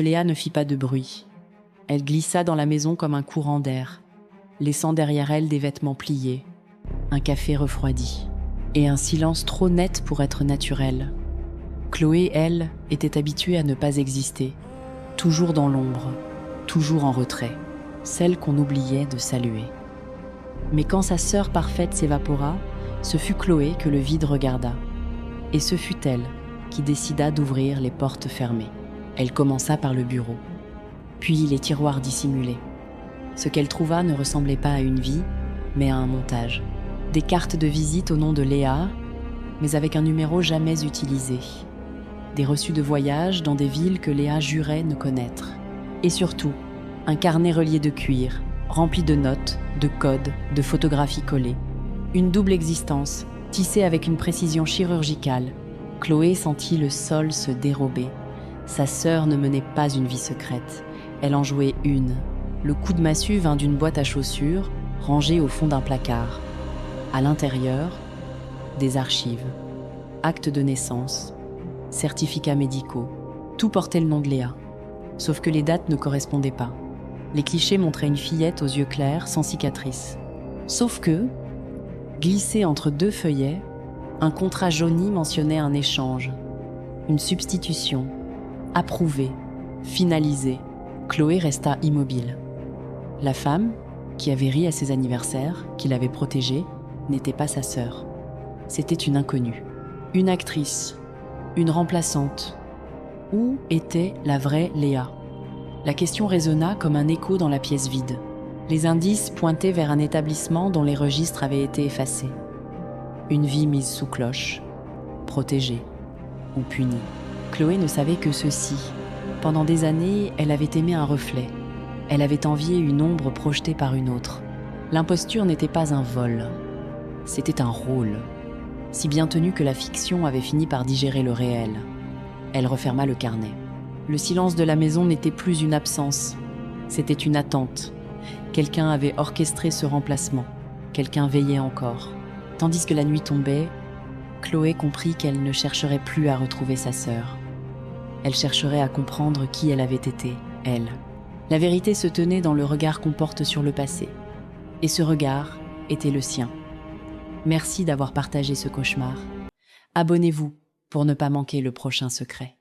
Léa ne fit pas de bruit. Elle glissa dans la maison comme un courant d'air, laissant derrière elle des vêtements pliés, un café refroidi et un silence trop net pour être naturel. Chloé, elle, était habituée à ne pas exister, toujours dans l'ombre, toujours en retrait, celle qu'on oubliait de saluer. Mais quand sa sœur parfaite s'évapora, ce fut Chloé que le vide regarda. Et ce fut elle qui décida d'ouvrir les portes fermées. Elle commença par le bureau, puis les tiroirs dissimulés. Ce qu'elle trouva ne ressemblait pas à une vie, mais à un montage. Des cartes de visite au nom de Léa, mais avec un numéro jamais utilisé. Des reçus de voyage dans des villes que Léa jurait ne connaître. Et surtout, un carnet relié de cuir, rempli de notes, de codes, de photographies collées. Une double existence, tissée avec une précision chirurgicale. Chloé sentit le sol se dérober. Sa sœur ne menait pas une vie secrète. Elle en jouait une. Le coup de massue vint d'une boîte à chaussures, rangée au fond d'un placard. À l'intérieur, des archives, actes de naissance, certificats médicaux. Tout portait le nom de Léa. Sauf que les dates ne correspondaient pas. Les clichés montraient une fillette aux yeux clairs, sans cicatrice. Sauf que, glissé entre deux feuillets, un contrat jauni mentionnait un échange, une substitution, approuvée, finalisée. Chloé resta immobile. La femme, qui avait ri à ses anniversaires, qui l'avait protégée, n'était pas sa sœur. C'était une inconnue, une actrice, une remplaçante. Où était la vraie Léa ? La question résonna comme un écho dans la pièce vide. Les indices pointaient vers un établissement dont les registres avaient été effacés. Une vie mise sous cloche, protégée ou punie. Chloé ne savait que ceci. Pendant des années, elle avait aimé un reflet. Elle avait envié une ombre projetée par une autre. L'imposture n'était pas un vol. C'était un rôle, si bien tenu que la fiction avait fini par digérer le réel. Elle referma le carnet. Le silence de la maison n'était plus une absence, c'était une attente. Quelqu'un avait orchestré ce remplacement, quelqu'un veillait encore. Tandis que la nuit tombait, Chloé comprit qu'elle ne chercherait plus à retrouver sa sœur. Elle chercherait à comprendre qui elle avait été, elle. La vérité se tenait dans le regard qu'on porte sur le passé. Et ce regard était le sien. Merci d'avoir partagé ce cauchemar. Abonnez-vous pour ne pas manquer le prochain secret.